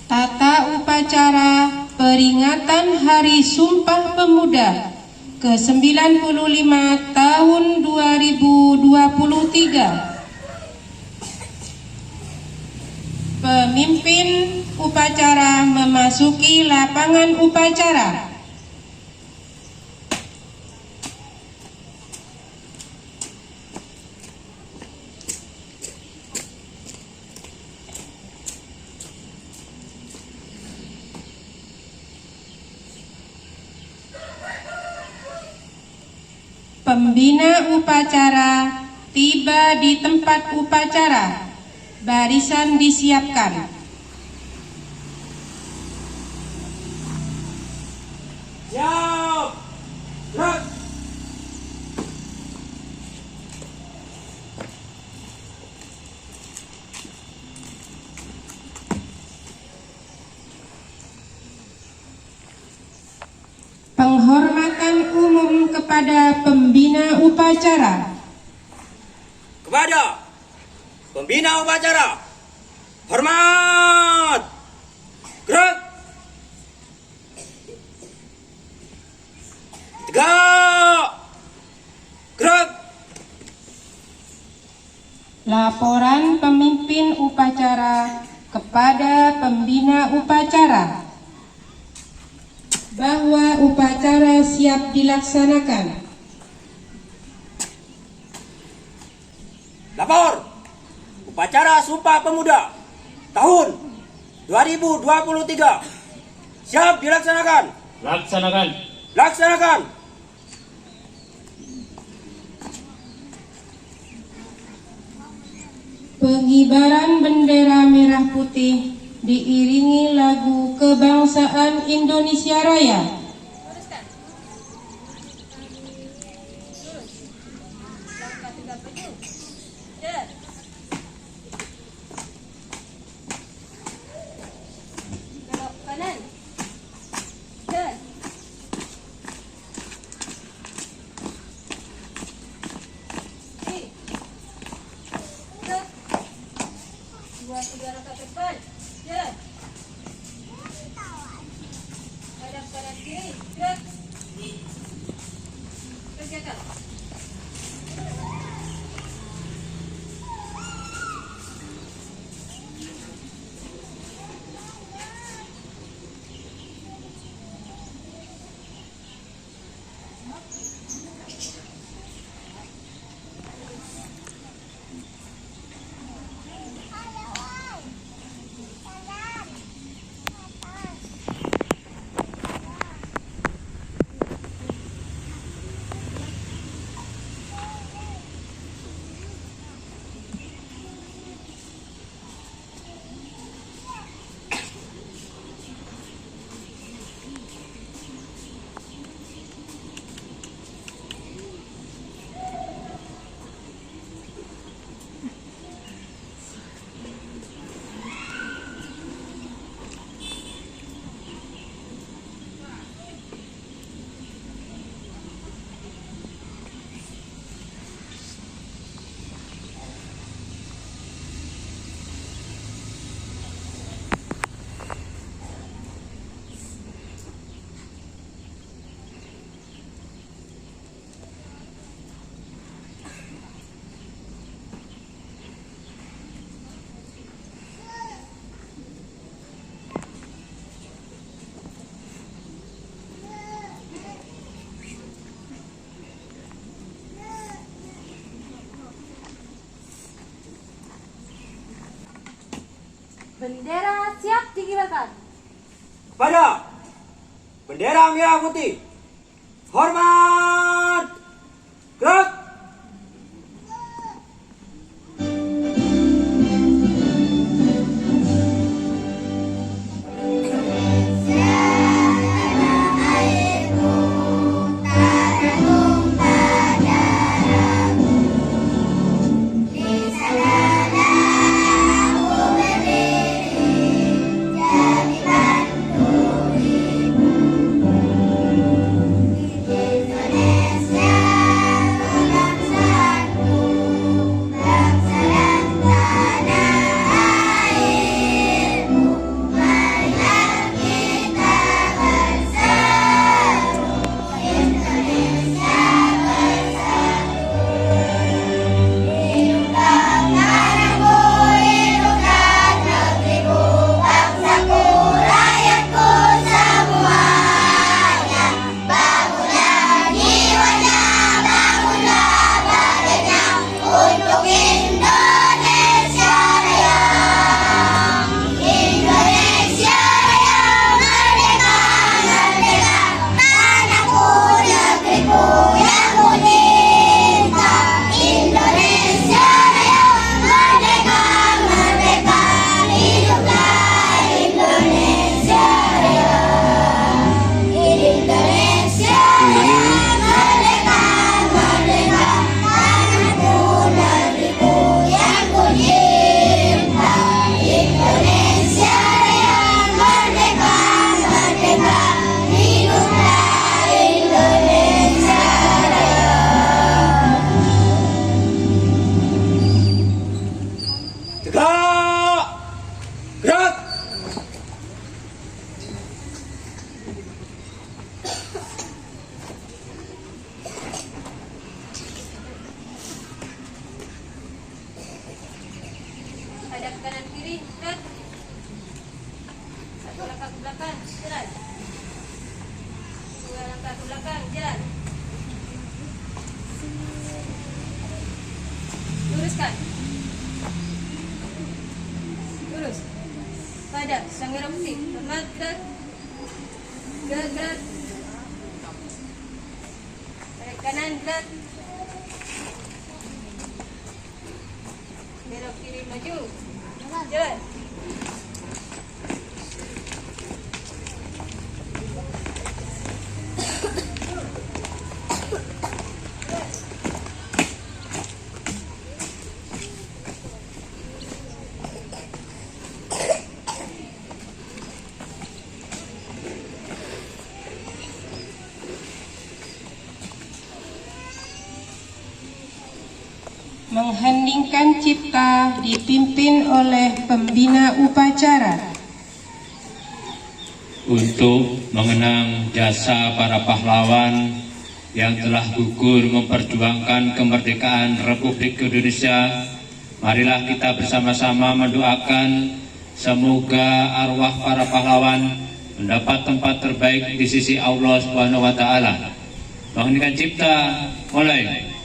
Tata upacara peringatan Hari Sumpah Pemuda ke-95 tahun 2023. Pemimpin upacara memasuki lapangan upacara. Pembina upacara tiba di tempat upacara. Barisan disiapkan. Siap. Gerak. Penghormatan umum kepada pembina upacara. Kepada pembina upacara, hormat. Gerak. Tegak. Gerak. Laporan pemimpin upacara kepada pembina upacara bahwa upacara siap dilaksanakan. Lapor upacara Sumpah Pemuda tahun 2023 siap dilaksanakan. Laksanakan. Laksanakan. Pengibaran bendera merah putih diiringi lagu kebangsaan Indonesia Raya. Bendera siap dikibarkan. Kepada bendera merah putih, hormat. Gerak. Di Hadap kanan kiri, gerak. Satu langkah ke belakang, jalan. Dua langkah ke belakang, jalan. Luruskan. Lurus. Hadap, sang merah putih. Hormat, gerak. Gerak, gerak. Tarik kanan, gerak. Belok kiri, maju. Jalan. Mengheningkan cipta dipimpin oleh pembina upacara. Untuk mengenang jasa para pahlawan yang telah gugur memperjuangkan kemerdekaan Republik Indonesia, marilah kita bersama-sama mendoakan semoga arwah para pahlawan mendapat tempat terbaik di sisi Allah Subhanahu wa taala. Mengheningkan cipta, mulai.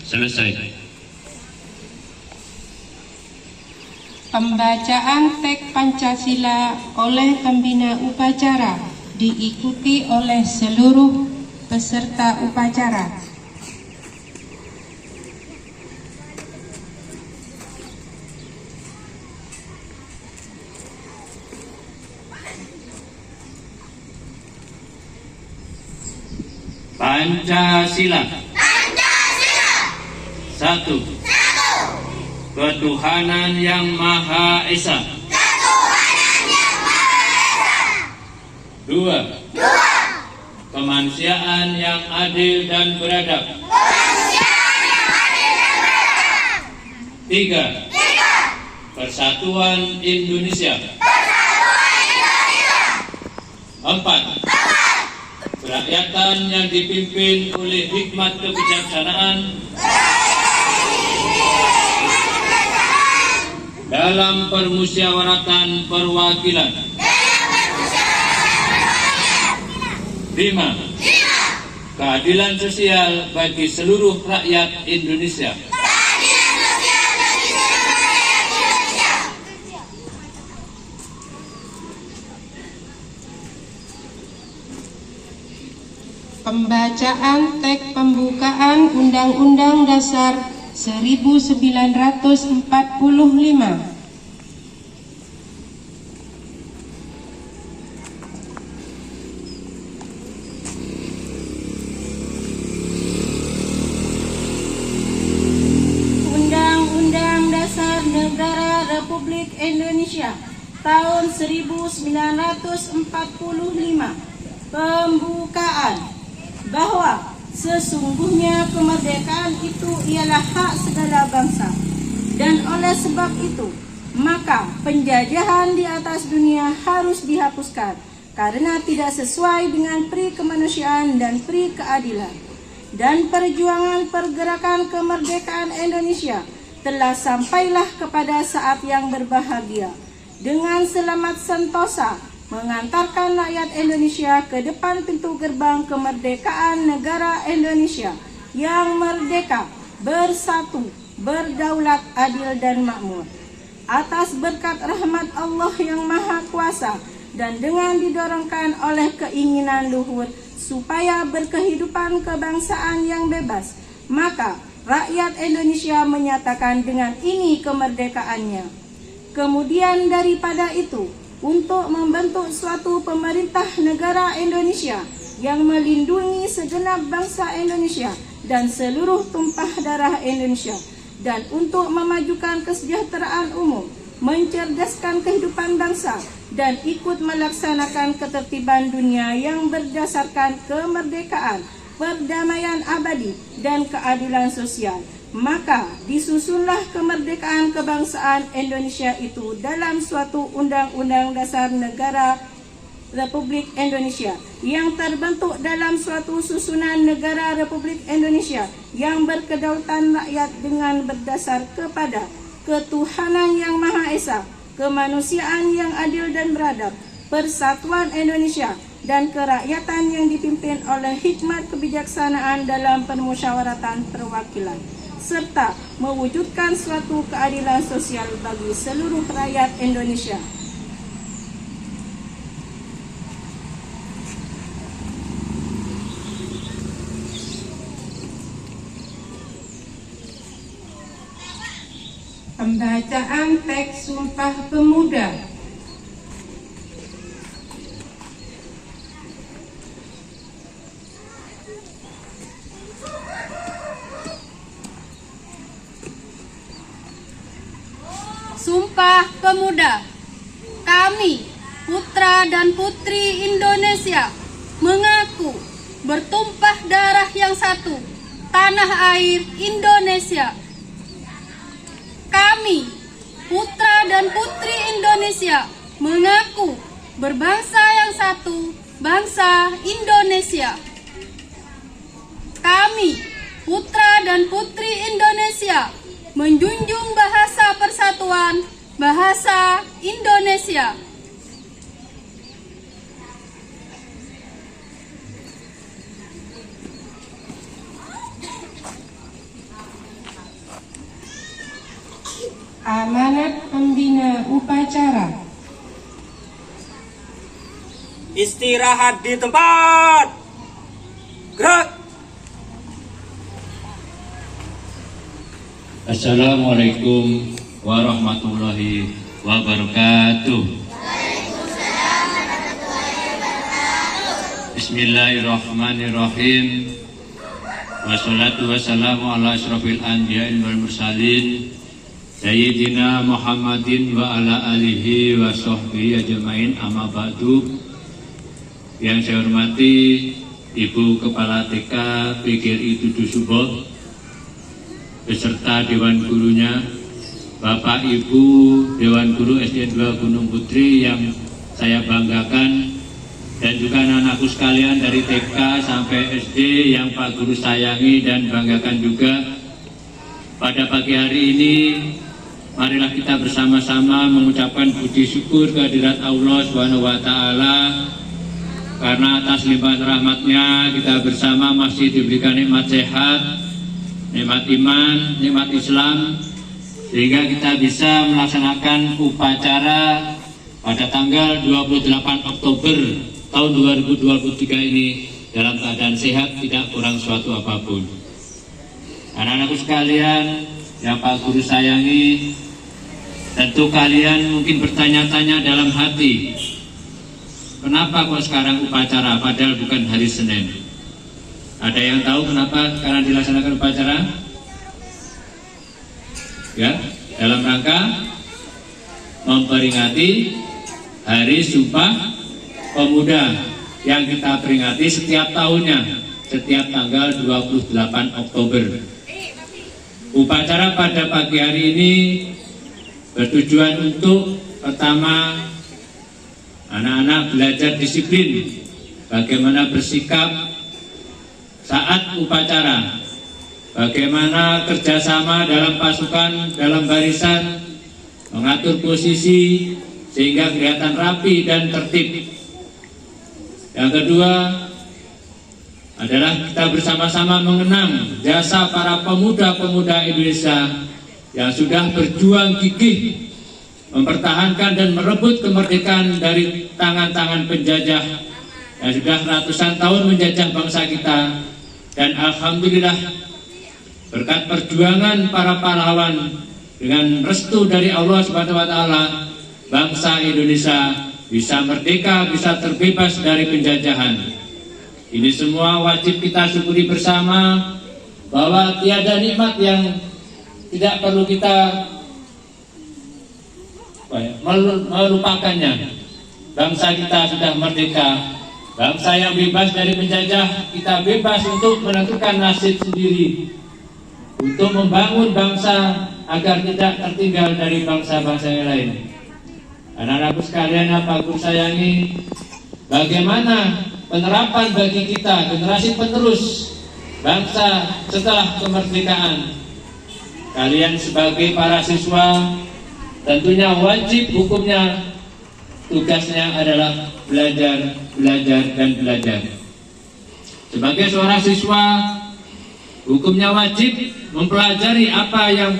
Selesai. Pembacaan teks Pancasila oleh pembina upacara diikuti oleh seluruh peserta upacara. Pancasila. Satu. Ketuhanan yang Maha Esa. Dua. Kemanusiaan yang adil dan beradab. Tiga. Persatuan Indonesia. Empat. Kerakyatan yang dipimpin oleh hikmat kebijaksanaan dalam permusyawaratan perwakilan. 5. Keadilan sosial bagi seluruh rakyat Indonesia. Pembacaan teks pembukaan Undang-Undang Dasar 1945. Undang-Undang Dasar Negara Republik Indonesia tahun 1945. Pembukaan bahwa Sesungguhnya kemerdekaan itu ialah hak segala bangsa. Dan oleh sebab itu, maka penjajahan di atas dunia harus dihapuskan karena tidak sesuai dengan pri kemanusiaan dan pri keadilan. Dan perjuangan pergerakan kemerdekaan Indonesia telah sampailah kepada saat yang berbahagia dengan selamat sentosa mengantarkan rakyat Indonesia ke depan pintu gerbang kemerdekaan negara Indonesia yang merdeka, bersatu, berdaulat, adil dan makmur. Atas berkat rahmat Allah yang Maha Kuasa dan dengan didorongkan oleh keinginan luhur supaya berkehidupan kebangsaan yang bebas, maka rakyat Indonesia menyatakan dengan ini kemerdekaannya. Kemudian daripada itu, untuk membentuk suatu pemerintah negara Indonesia yang melindungi segenap bangsa Indonesia dan seluruh tumpah darah Indonesia, dan untuk memajukan kesejahteraan umum, mencerdaskan kehidupan bangsa, dan ikut melaksanakan ketertiban dunia yang berdasarkan kemerdekaan, perdamaian abadi, dan keadilan sosial. Maka disusunlah kemerdekaan kebangsaan Indonesia itu dalam suatu undang-undang dasar negara Republik Indonesia yang terbentuk dalam suatu susunan negara Republik Indonesia yang berkedaulatan rakyat dengan berdasar kepada ketuhanan yang Maha Esa, kemanusiaan yang adil dan beradab, persatuan Indonesia, dan kerakyatan yang dipimpin oleh hikmat kebijaksanaan dalam permusyawaratan perwakilan, serta mewujudkan suatu keadilan sosial bagi seluruh rakyat Indonesia. Pembacaan teks Sumpah Pemuda. Sumpah Pemuda. Kami, putra dan putri Indonesia, mengaku bertumpah darah yang satu, tanah air Indonesia. Kami, putra dan putri Indonesia, mengaku berbangsa yang satu, bangsa Indonesia. Kami, putra dan putri Indonesia, menjunjung bahasa persatuan, bahasa Indonesia. Amanat pembina upacara. Istirahat di tempat. Gerak. Assalamualaikum warahmatullahi wabarakatuh. Bismillahirrahmanirrahim. Wassalatu wassalamu ala asrofil anbiya'in wal mursalin Sayyidina Muhammadin wa ala alihi wa sahbihi ajma'in, amma ba'du. Yang saya hormati Ibu Kepala TK PGRI Dudu Subo beserta Dewan Gurunya, Bapak Ibu Dewan Guru SD 2 Gunung Putri yang saya banggakan, dan juga anak-anakku sekalian dari TK sampai SD yang Pak Guru sayangi dan banggakan juga. Pada pagi hari ini, marilah kita bersama-sama mengucapkan puji syukur kehadirat Allah SWT, karena atas limpahan rahmatnya kita bersama masih diberikan nikmat sehat, nikmat iman, nikmat Islam, sehingga kita bisa melaksanakan upacara pada tanggal 28 Oktober tahun 2023 ini dalam keadaan sehat, tidak kurang suatu apapun. Anak-anakku sekalian yang Pak Guru sayangi, tentu kalian mungkin bertanya-tanya dalam hati, kenapa kok sekarang upacara padahal bukan hari Senin? Ada yang tahu kenapa sekarang dilaksanakan upacara? Ya, dalam rangka memperingati Hari Sumpah Pemuda yang kita peringati setiap tahunnya setiap tanggal 28 Oktober. Upacara pada pagi hari ini bertujuan untuk pertama, anak-anak belajar disiplin, bagaimana bersikap saat upacara, bagaimana kerjasama dalam pasukan, dalam barisan, mengatur posisi sehingga kelihatan rapi dan tertib. Yang kedua adalah kita bersama-sama mengenang jasa para pemuda-pemuda Indonesia yang sudah berjuang gigih mempertahankan dan merebut kemerdekaan dari tangan-tangan penjajah yang sudah ratusan tahun menjajah bangsa kita. Dan alhamdulillah berkat perjuangan para pahlawan dengan restu dari Allah SWT, bangsa Indonesia bisa merdeka, bisa terbebas dari penjajahan. Ini semua wajib kita syukuri bersama, bahwa tiada nikmat yang tidak perlu kita melupakannya. Bangsa kita sudah merdeka, bangsa yang bebas dari penjajah, kita bebas untuk menentukan nasib sendiri, untuk membangun bangsa agar tidak tertinggal dari bangsa-bangsa yang lain. Anak-anakku sekalian, apa aku sayangi, bagaimana penerapan bagi kita generasi penerus bangsa setelah kemerdekaan. Kalian sebagai para siswa tentunya wajib hukumnya, tugasnya adalah belajar, dan belajar. Sebagai seorang siswa, hukumnya wajib mempelajari apa yang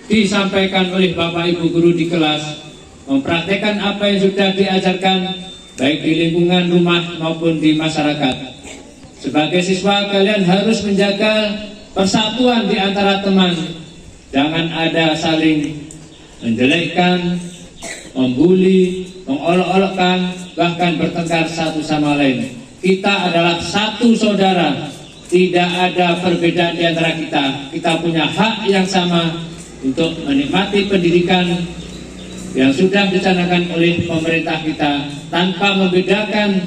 disampaikan oleh Bapak Ibu guru di kelas, mempraktekkan apa yang sudah diajarkan baik di lingkungan rumah maupun di masyarakat. Sebagai siswa, kalian harus menjaga persatuan di antara teman. Jangan ada saling menjelekkan, membuli, mengolok-olokkan, bahkan bertengkar satu sama lain. Kita adalah satu saudara, tidak ada perbedaan di antara kita. Kita punya hak yang sama untuk menikmati pendidikan yang sudah dicanangkan oleh pemerintah kita, tanpa membedakan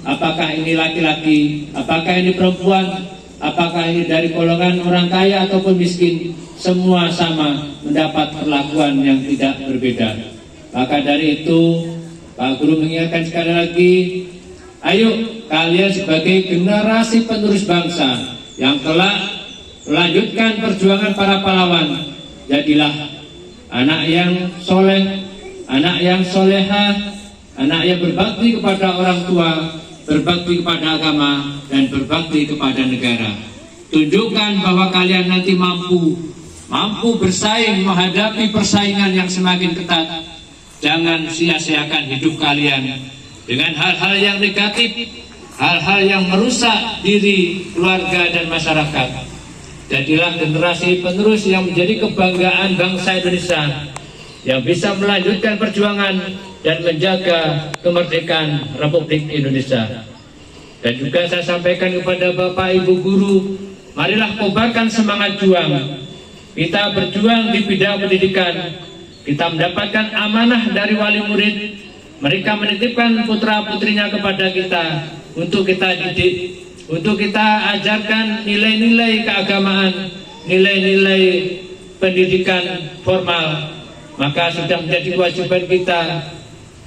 apakah ini laki-laki, apakah ini perempuan, apakah ini dari golongan orang kaya ataupun miskin. Semua sama mendapat perlakuan yang tidak berbeda. Maka dari itu Pak Guru mengingatkan sekali lagi, ayo kalian sebagai generasi penerus bangsa yang telah melanjutkan perjuangan para pahlawan, jadilah anak yang soleh, anak yang solehah, anak yang berbakti kepada orang tua, berbakti kepada agama, dan berbakti kepada negara. Tunjukkan bahwa kalian nanti mampu bersaing menghadapi persaingan yang semakin ketat. Jangan sia-siakan hidup kalian dengan hal-hal yang negatif, hal-hal yang merusak diri, keluarga, dan masyarakat. Jadilah generasi penerus yang menjadi kebanggaan bangsa Indonesia, yang bisa melanjutkan perjuangan dan menjaga kemerdekaan Republik Indonesia. Dan juga saya sampaikan kepada Bapak Ibu guru, marilah kobarkan semangat juang. Kita berjuang di bidang pendidikan. Kita mendapatkan amanah dari wali murid. Mereka menitipkan putra-putrinya kepada kita untuk kita didik, untuk kita ajarkan nilai-nilai keagamaan, nilai-nilai pendidikan formal. Maka sudah menjadi kewajiban kita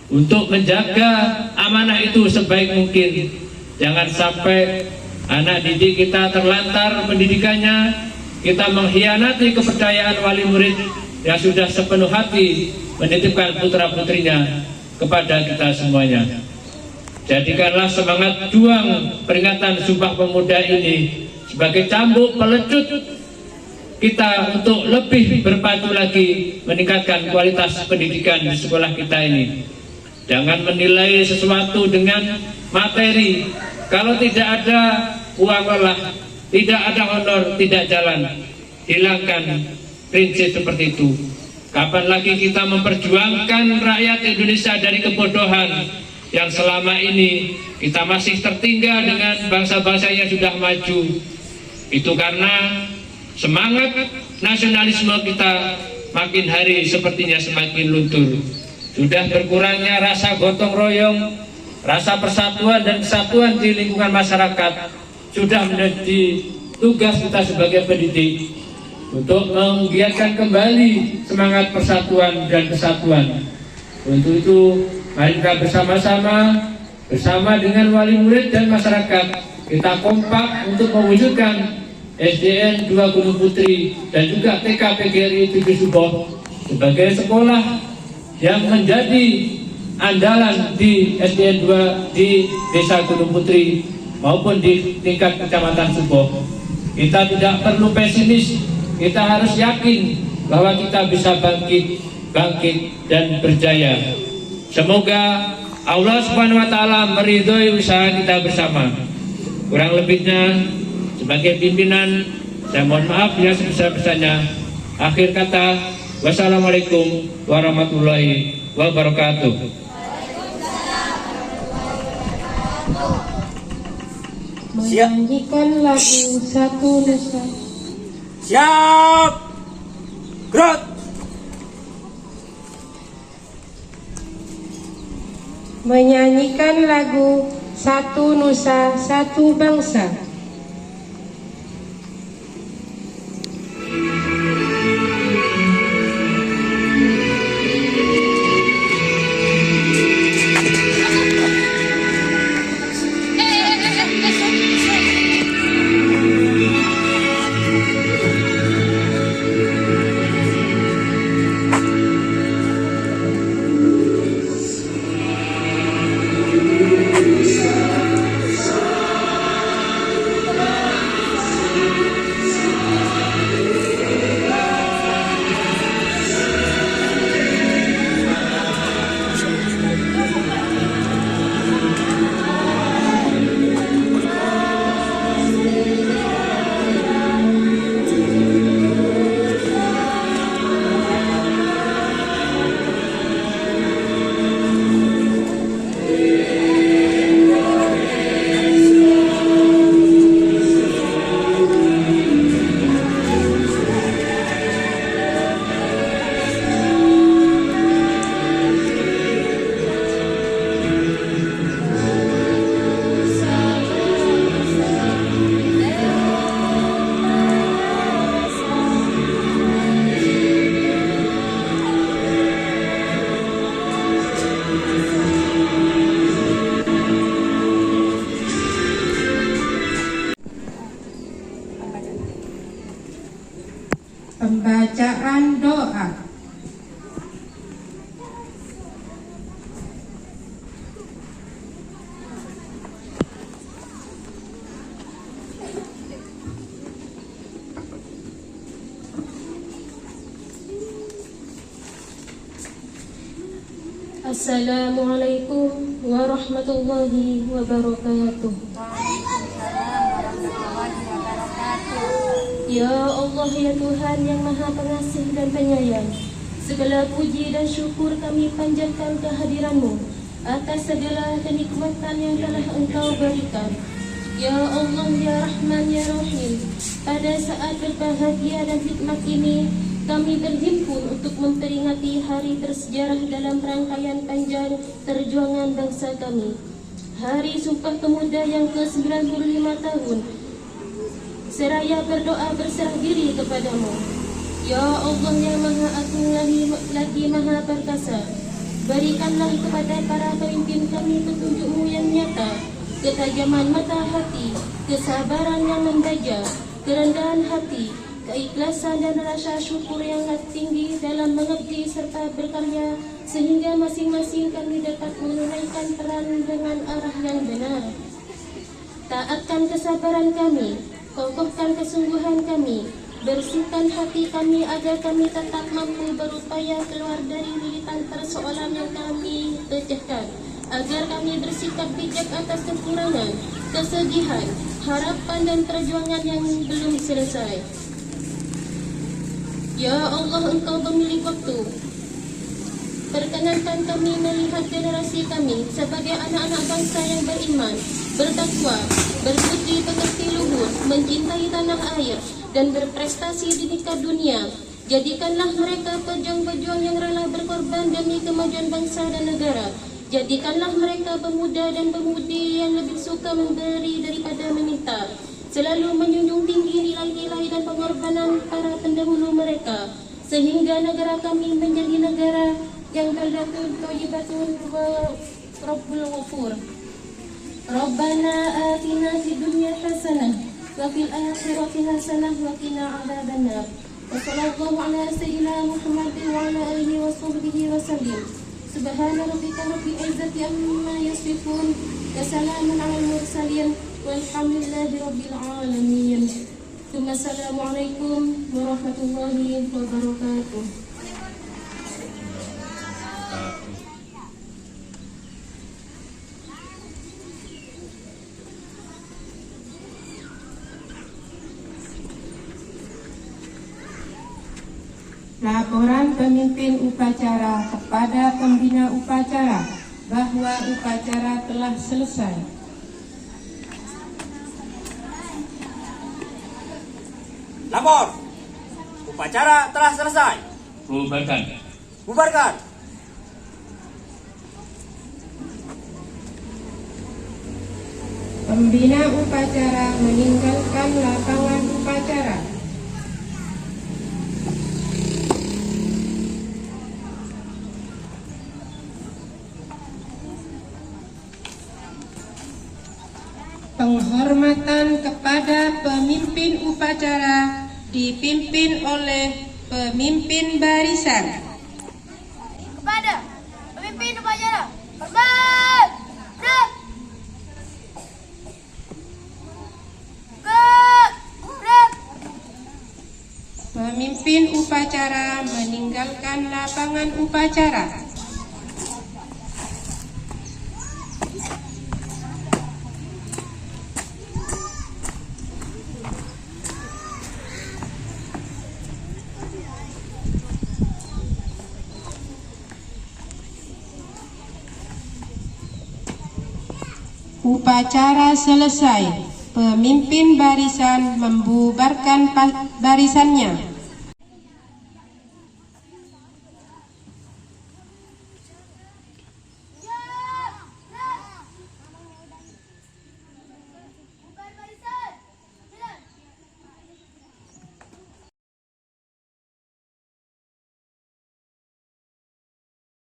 untuk menjaga amanah itu sebaik mungkin. Jangan sampai anak didik kita terlantar pendidikannya, kita mengkhianati kepercayaan wali murid yang sudah sepenuh hati menitipkan putra-putrinya kepada kita semuanya. Jadikanlah semangat juang peringatan Sumpah Pemuda ini sebagai cambuk pelecut kita untuk lebih berpadu lagi meningkatkan kualitas pendidikan di sekolah kita ini. Jangan menilai sesuatu dengan materi. Kalau tidak ada uang lelah, tidak ada honor, tidak jalan. Hilangkan prinsip seperti itu. Kapan lagi kita memperjuangkan rakyat Indonesia dari kebodohan yang selama ini kita masih tertinggal dengan bangsa-bangsa yang sudah maju. Itu karena semangat nasionalisme kita makin hari sepertinya semakin luntur. Sudah berkurangnya rasa gotong royong, rasa persatuan dan kesatuan di lingkungan masyarakat. sudah menjadi tugas kita sebagai pendidik untuk menggiatkan kembali semangat persatuan dan kesatuan. Untuk itu, mari kita bersama dengan wali murid dan masyarakat, kita kompak untuk mewujudkan SDN 2 Gunung Putri dan juga TK PGRI 7 Suboh sebagai sekolah yang menjadi andalan di SDN 2 di Desa Gunung Putri maupun di tingkat Kecamatan Suboh. Kita tidak perlu pesimis, kita harus yakin bahwa kita bisa bangkit dan berjaya. Semoga Allah Subhanahu wa Ta'ala meridhoi usaha kita bersama. Kurang lebihnya sebagai pimpinan saya mohon maaf ya sebesar-besarnya. Akhir kata, wassalamualaikum warahmatullahi wabarakatuh. Menyanyikan lagu Satu Nusa. Siap. Gerak. Menyanyikan lagu Satu Nusa Satu Bangsa. Pembacaan doa. Assalamualaikum warahmatullahi wabarakatuh. Ya Allah, ya Tuhan yang Maha Pengasih dan Penyayang, segala puji dan syukur kami panjatkan kehadiran-Mu atas segala kenikmatan yang telah Engkau berikan. Ya Allah, ya Rahman, ya Rahim, pada saat berbahagia dan hikmat ini, kami berhimpun untuk memperingati hari bersejarah dalam rangkaian panjang perjuangan bangsa kami. Hari Sumpah Pemuda yang ke-95 tahun. Seraya berdoa berserah diri kepadamu. Ya Allah yang Maha Agung lagi Maha Perkasa, berikanlah kepada para pemimpin kami petunjuk-Mu yang nyata, ketajaman mata hati, kesabaran yang membaja, kerendahan hati, keikhlasan dan rasa syukur yang tinggi dalam mengabdi serta berkarya, sehingga masing-masing kami dapat menunaikan peran dengan arah yang benar. Taatkan kesabaran kami, kokohkan kesungguhan kami, bersihkan hati kami agar kami tetap mampu berupaya keluar dari lilitan persoalan yang kami pecahkan, agar kami bersikap bijak atas kekurangan, kesedihan, harapan dan perjuangan yang belum selesai. Ya Allah, Engkau pemilik waktu, perkenankan kami melihat generasi kami sebagai anak-anak bangsa yang beriman, bertakwa, berbudi pekerti luhur, mencintai tanah air, dan berprestasi di tingkat dunia. Jadikanlah mereka pejuang-pejuang yang rela berkorban demi kemajuan bangsa dan negara. Jadikanlah mereka pemuda dan pemudi yang lebih suka memberi daripada meminta, selalu menjunjung tinggi nilai-nilai dan pengorbanan para pendahulu mereka, sehingga negara kami menjadi negara yang baldatun thayyibatun wa rabbul ghafur. Rabbana atina fid dunya hasanah wa fil akhirati hasanah wa qina adzabannar. Wa sallallahu ala sayyidina Muhammad wa ala alihi wa sahbihi wa sallim. Subhana rabbika rabbil izzati amma yasifun wa salamun alal mursalin walhamdulillahi rabbil alamin. Assalamualaikum warahmatullahi wabarakatuh. Laporan pemimpin upacara kepada pembina upacara bahwa upacara telah selesai. Lapor. Upacara telah selesai. Bubarkan. Bubarkan. Pembina upacara meninggalkan lapangan upacara. Penghormatan kepada pemimpin upacara dipimpin oleh pemimpin barisan. Kepada pemimpin upacara, hormat, berat, berat. Pemimpin upacara meninggalkan lapangan upacara. Upacara selesai. Pemimpin barisan membubarkan barisannya.